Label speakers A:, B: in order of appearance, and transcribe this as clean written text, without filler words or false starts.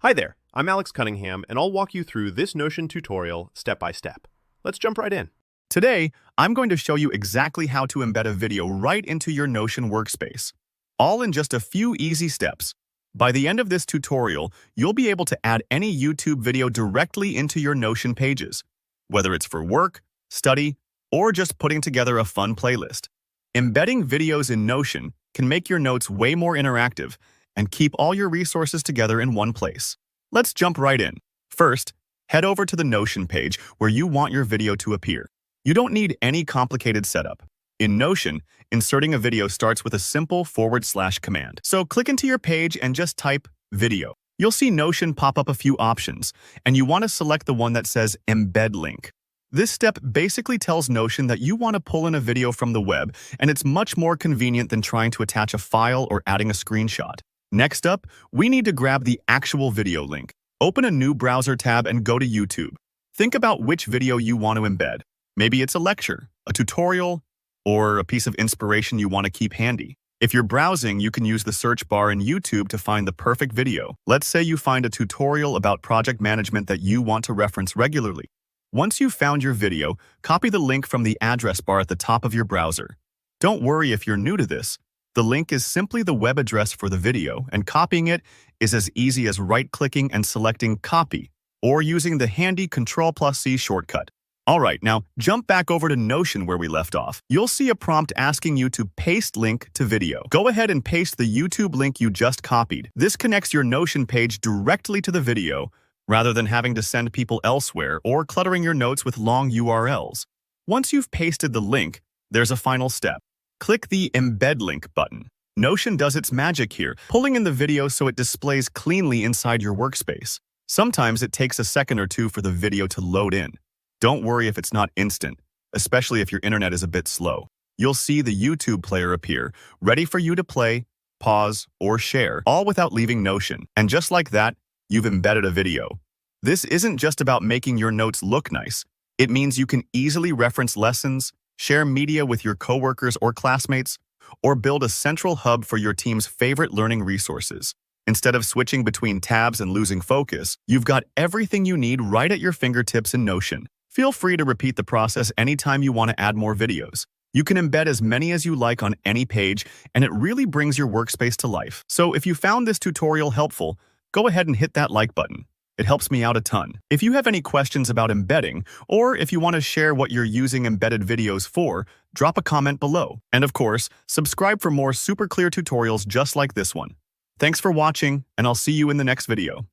A: Hi there, I'm Alex Cunningham, and I'll walk you through this Notion tutorial step by step. Let's jump right in.
B: Today, I'm going to show you exactly how to embed a video right into your Notion workspace, all in just a few easy steps. By the end of this tutorial, you'll be able to add any YouTube video directly into your Notion pages, whether it's for work, study, or just putting together a fun playlist. Embedding videos in Notion can make your notes way more interactive and keep all your resources together in one place. Let's jump right in. First, head over to the Notion page where you want your video to appear. You don't need any complicated setup. In Notion, inserting a video starts with a simple / command. So click into your page and just type video. You'll see Notion pop up a few options, and you want to select the one that says Embed link. This step basically tells Notion that you want to pull in a video from the web, and it's much more convenient than trying to attach a file or adding a screenshot. Next up, we need to grab the actual video link. Open a new browser tab and go to YouTube. Think about which video you want to embed. Maybe it's a lecture, a tutorial, or a piece of inspiration you want to keep handy. If you're browsing, you can use the search bar in YouTube to find the perfect video. Let's say you find a tutorial about project management that you want to reference regularly. Once you've found your video, copy the link from the address bar at the top of your browser. Don't worry if you're new to this. The link is simply the web address for the video, and copying it is as easy as right-clicking and selecting Copy, or using the handy Ctrl+C shortcut. Alright, now jump back over to Notion where we left off. You'll see a prompt asking you to paste link to video. Go ahead and paste the YouTube link you just copied. This connects your Notion page directly to the video, rather than having to send people elsewhere or cluttering your notes with long URLs. Once you've pasted the link, there's a final step. Click the Embed link button. Notion does its magic here, pulling in the video so it displays cleanly inside your workspace. Sometimes it takes a second or two for the video to load in. Don't worry if it's not instant, especially if your internet is a bit slow. You'll see the YouTube player appear, ready for you to play, pause, or share, all without leaving Notion. And just like that, you've embedded a video. This isn't just about making your notes look nice. It means you can easily reference lessons, share media with your coworkers or classmates, or build a central hub for your team's favorite learning resources. Instead of switching between tabs and losing focus, you've got everything you need right at your fingertips in Notion. Feel free to repeat the process anytime you want to add more videos. You can embed as many as you like on any page, and it really brings your workspace to life. So if you found this tutorial helpful, go ahead and hit that like button. It helps me out a ton. If you have any questions about embedding, or if you want to share what you're using embedded videos for, drop a comment below. And of course, subscribe for more super clear tutorials just like this one. Thanks for watching, and I'll see you in the next video.